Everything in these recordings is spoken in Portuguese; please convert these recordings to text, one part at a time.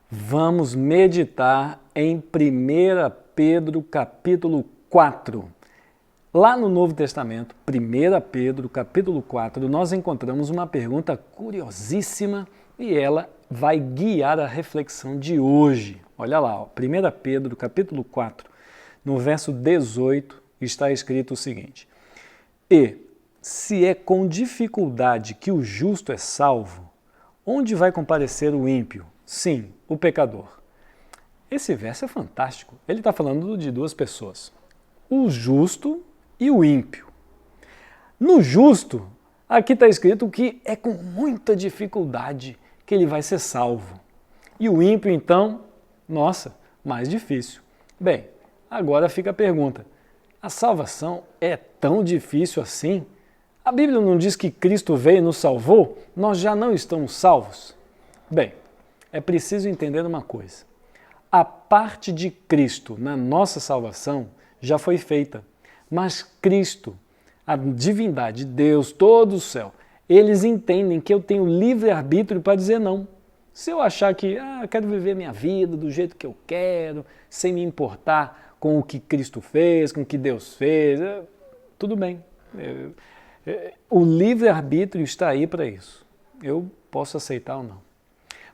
Vamos meditar em 1 Pedro capítulo 4. Lá no Novo Testamento, 1 Pedro capítulo 4, nós encontramos uma pergunta curiosíssima e ela vai guiar a reflexão de hoje. Olha lá, 1 Pedro capítulo 4, no verso 18, está escrito o seguinte: E, se é com dificuldade que o justo é salvo, onde vai comparecer o ímpio? Sim, o pecador. Esse verso é fantástico. Ele está falando de duas pessoas, o justo e o ímpio. No justo, aqui está escrito que é com muita dificuldade que ele vai ser salvo. E o ímpio, então, nossa, mais difícil. Bem, agora fica a pergunta: a salvação é tão difícil assim? A Bíblia não diz que Cristo veio e nos salvou? Nós já não estamos salvos? Bem, é preciso entender uma coisa. A parte de Cristo na nossa salvação já foi feita, mas Cristo, a divindade, Deus, todo o céu, eles entendem que eu tenho livre-arbítrio para dizer não. Se eu achar que quero viver minha vida do jeito que eu quero, sem me importar com o que Cristo fez, com o que Deus fez, tudo bem. O livre-arbítrio está aí para isso. Eu posso aceitar ou não.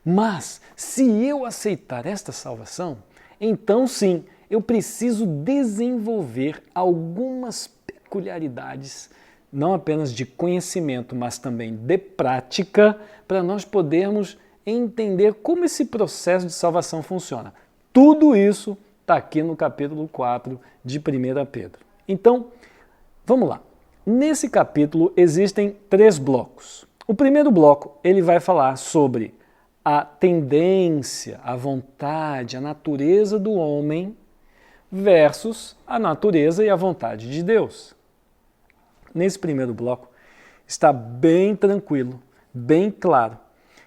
Mas, se eu aceitar esta salvação, então sim, eu preciso desenvolver algumas peculiaridades, não apenas de conhecimento, mas também de prática, para nós podermos entender como esse processo de salvação funciona. Tudo isso está aqui no capítulo 4 de 1 Pedro. Então, vamos lá. Nesse capítulo existem 3 blocos. O primeiro bloco, ele vai falar sobre a tendência, a vontade, a natureza do homem versus a natureza e a vontade de Deus. Nesse primeiro bloco está bem tranquilo, bem claro,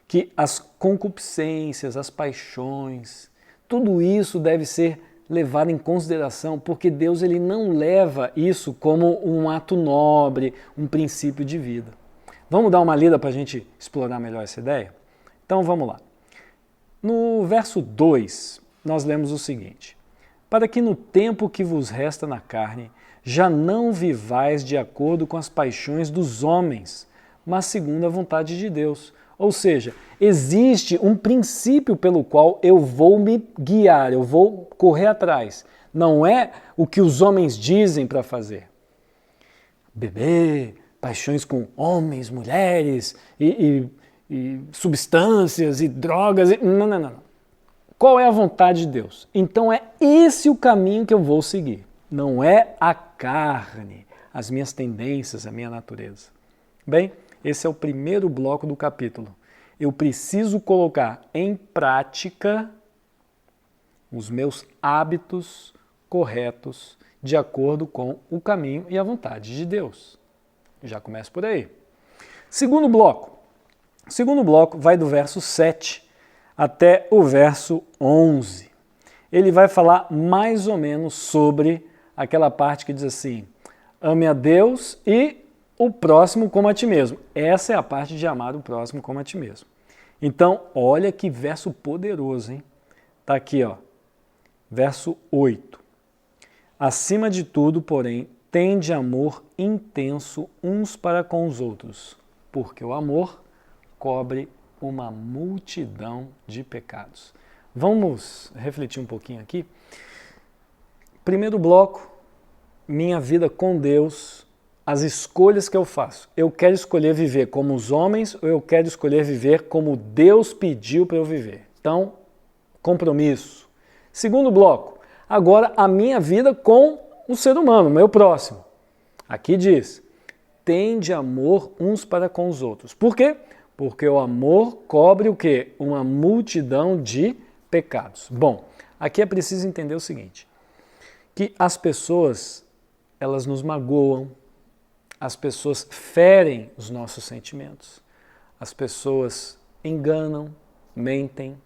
que as concupiscências, as paixões, tudo isso deve ser levado em consideração, porque Deus ele não leva isso como um ato nobre, um princípio de vida. Vamos dar uma lida para a gente explorar melhor essa ideia? Então vamos lá. No verso 2, nós lemos o seguinte: Para que no tempo que vos resta na carne, já não vivais de acordo com as paixões dos homens, mas segundo a vontade de Deus. Ou seja, existe um princípio pelo qual eu vou me guiar, eu vou correr atrás. Não é o que os homens dizem para fazer. Beber, paixões com homens, mulheres e substâncias e drogas. Não. Qual é a vontade de Deus? Então é esse o caminho que eu vou seguir. Não é a carne, as minhas tendências, a minha natureza. Bem, esse é o primeiro bloco do capítulo. Eu preciso colocar em prática os meus hábitos corretos de acordo com o caminho e a vontade de Deus. Já começo por aí. Segundo bloco. O segundo bloco vai do verso 7 até o verso 11. Ele vai falar mais ou menos sobre aquela parte que diz assim: ame a Deus e o próximo como a ti mesmo. Essa é a parte de amar o próximo como a ti mesmo. Então, olha que verso poderoso, hein? Tá aqui, ó. Verso 8. Acima de tudo, porém, tende amor intenso uns para com os outros, porque o amor cobre uma multidão de pecados. Vamos refletir um pouquinho aqui. Primeiro bloco, minha vida com Deus, as escolhas que eu faço. Eu quero escolher viver como os homens ou eu quero escolher viver como Deus pediu para eu viver? Então, compromisso. Segundo bloco, agora a minha vida com o ser humano, o meu próximo. Aqui diz: tende amor uns para com os outros. Por quê? Porque o amor cobre o quê? Uma multidão de pecados. Bom, aqui é preciso entender o seguinte, que as pessoas, elas nos magoam, as pessoas ferem os nossos sentimentos, as pessoas enganam, mentem,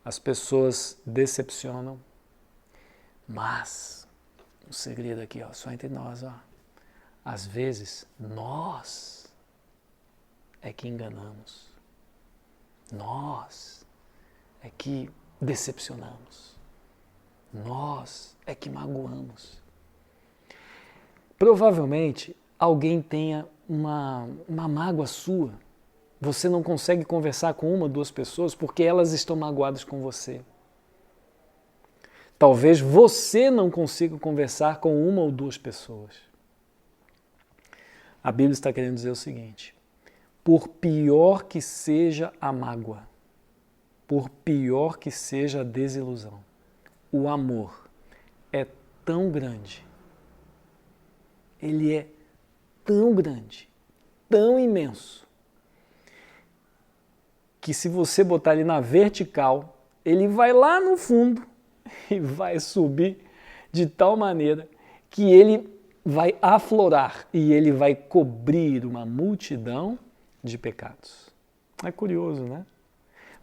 as pessoas decepcionam. Mas, um segredo aqui, ó, só entre nós, ó, às vezes nós é que enganamos. Nós é que decepcionamos. Nós é que magoamos. Provavelmente alguém tenha uma mágoa sua. Você não consegue conversar com uma ou duas pessoas porque elas estão magoadas com você. Talvez você não consiga conversar com uma ou duas pessoas. A Bíblia está querendo dizer o seguinte: por pior que seja a mágoa, por pior que seja a desilusão, o amor é tão grande, ele é tão grande, tão imenso, que se você botar ele na vertical, ele vai lá no fundo e vai subir de tal maneira que ele vai aflorar e ele vai cobrir uma multidão de pecados. É curioso, né?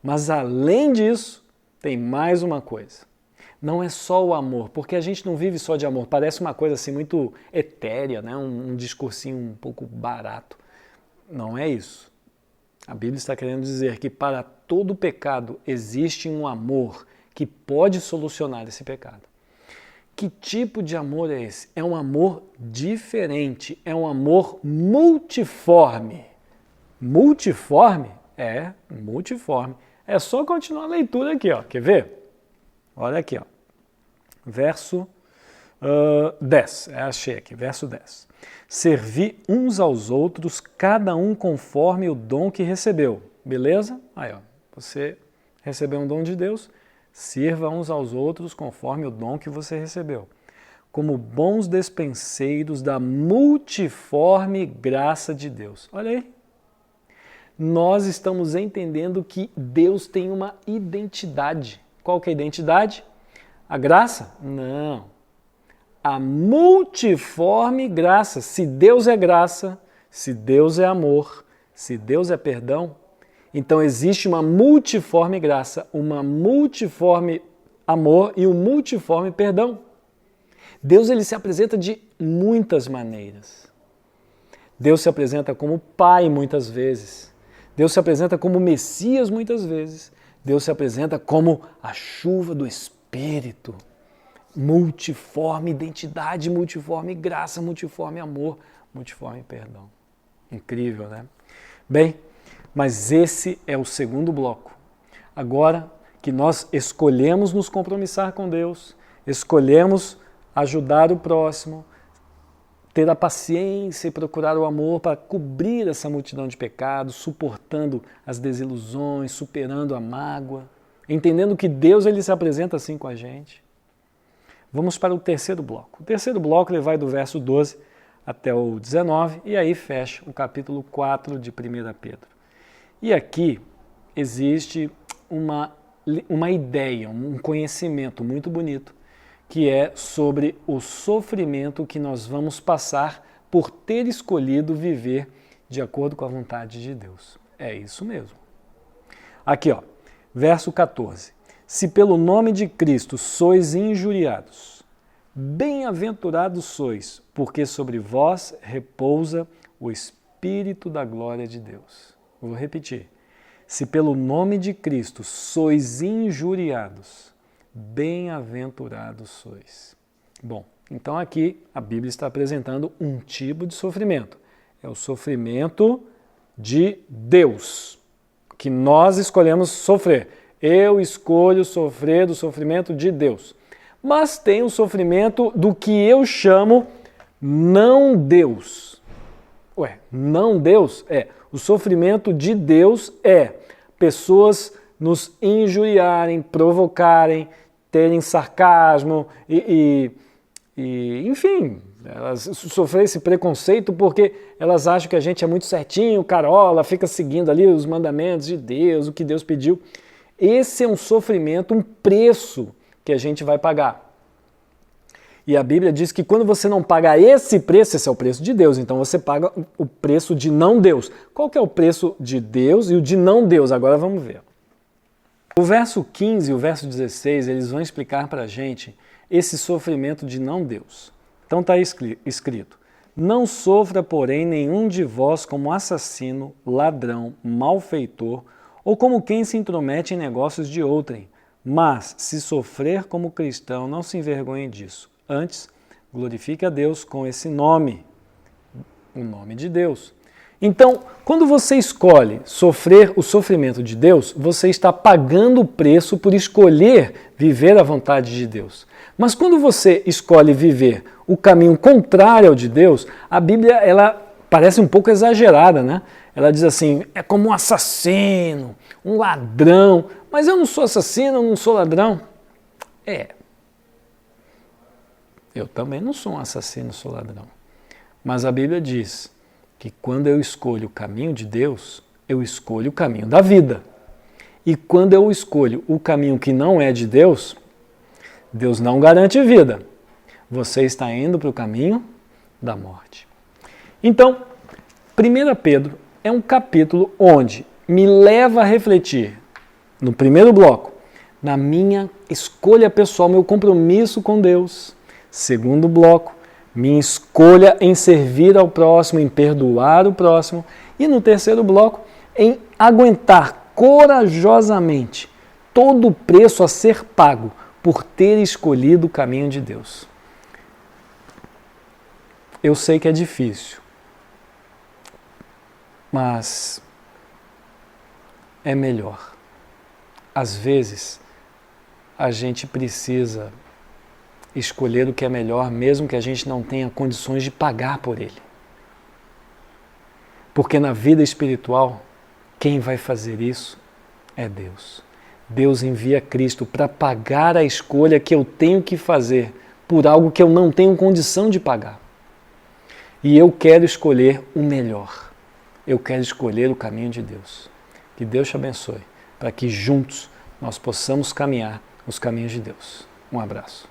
Mas além disso, tem mais uma coisa. Não é só o amor, porque a gente não vive só de amor. Parece uma coisa assim muito etérea, né? Um discursinho um pouco barato. Não é isso. A Bíblia está querendo dizer que para todo pecado existe um amor que pode solucionar esse pecado. Que tipo de amor é esse? É um amor diferente, é um amor multiforme. Multiforme? É, multiforme. É só continuar a leitura aqui, ó. Quer ver? Olha aqui, ó. Verso 10. Achei aqui, verso 10. Servi uns aos outros, cada um conforme o dom que recebeu. Beleza? Aí, ó. Você recebeu um dom de Deus, sirva uns aos outros conforme o dom que você recebeu, como bons despenseiros da multiforme graça de Deus. Olha aí. Nós estamos entendendo que Deus tem uma identidade. Qual que é a identidade? A graça? Não. A multiforme graça. Se Deus é graça, se Deus é amor, se Deus é perdão, então existe uma multiforme graça, uma multiforme amor e um multiforme perdão. Deus ele se apresenta de muitas maneiras. Deus se apresenta como Pai muitas vezes. Deus se apresenta como Messias muitas vezes. Deus se apresenta como a chuva do Espírito. Multiforme identidade, multiforme graça, multiforme amor, multiforme perdão. Incrível, né? Bem, mas esse é o segundo bloco. Agora que nós escolhemos nos compromissar com Deus, escolhemos ajudar o próximo, ter a paciência e procurar o amor para cobrir essa multidão de pecados, suportando as desilusões, superando a mágoa, entendendo que Deus ele se apresenta assim com a gente. Vamos para o terceiro bloco. O terceiro bloco ele vai do verso 12 até o 19 e aí fecha o capítulo 4 de 1 Pedro. E aqui existe uma ideia, um conhecimento muito bonito, que é sobre o sofrimento que nós vamos passar por ter escolhido viver de acordo com a vontade de Deus. É isso mesmo. Aqui, ó, verso 14. Se pelo nome de Cristo sois injuriados, bem-aventurados sois, porque sobre vós repousa o Espírito da glória de Deus. Vou repetir. Se pelo nome de Cristo sois injuriados, bem-aventurados sois. Bom, então aqui a Bíblia está apresentando um tipo de sofrimento. É o sofrimento de Deus, que nós escolhemos sofrer. Eu escolho sofrer do sofrimento de Deus. Mas tem o sofrimento do que eu chamo não Deus. Ué, não Deus? O sofrimento de Deus é pessoas nos injuriarem, provocarem, terem sarcasmo enfim, elas sofrem esse preconceito porque elas acham que a gente é muito certinho, carola, fica seguindo ali os mandamentos de Deus, o que Deus pediu. Esse é um sofrimento, um preço que a gente vai pagar. E a Bíblia diz que quando você não paga esse preço, esse é o preço de Deus, então você paga o preço de não Deus. Qual que é o preço de Deus e o de não Deus? Agora vamos ver. O verso 15 e o verso 16, eles vão explicar para a gente esse sofrimento de não Deus. Então está escrito: não sofra, porém, nenhum de vós como assassino, ladrão, malfeitor ou como quem se intromete em negócios de outrem. Mas, se sofrer como cristão, não se envergonhe disso. Antes, glorifique a Deus com esse nome, o nome de Deus. Então, quando você escolhe sofrer o sofrimento de Deus, você está pagando o preço por escolher viver a vontade de Deus. Mas quando você escolhe viver o caminho contrário ao de Deus, a Bíblia ela parece um pouco exagerada, né? Ela diz assim, é como um assassino, um ladrão, mas eu não sou assassino, eu não sou ladrão. Eu também não sou um assassino, sou ladrão. Mas a Bíblia diz que quando eu escolho o caminho de Deus, eu escolho o caminho da vida. E quando eu escolho o caminho que não é de Deus, Deus não garante vida. Você está indo para o caminho da morte. Então, 1 Pedro é um capítulo onde me leva a refletir, no primeiro bloco, na minha escolha pessoal, meu compromisso com Deus. Segundo bloco, minha escolha em servir ao próximo, em perdoar o próximo. E no terceiro bloco, em aguentar corajosamente todo o preço a ser pago por ter escolhido o caminho de Deus. Eu sei que é difícil, mas é melhor. Às vezes, a gente precisa escolher o que é melhor, mesmo que a gente não tenha condições de pagar por ele. Porque na vida espiritual, quem vai fazer isso é Deus. Deus envia Cristo para pagar a escolha que eu tenho que fazer por algo que eu não tenho condição de pagar. E eu quero escolher o melhor. Eu quero escolher o caminho de Deus. Que Deus te abençoe, para que juntos nós possamos caminhar os caminhos de Deus. Um abraço.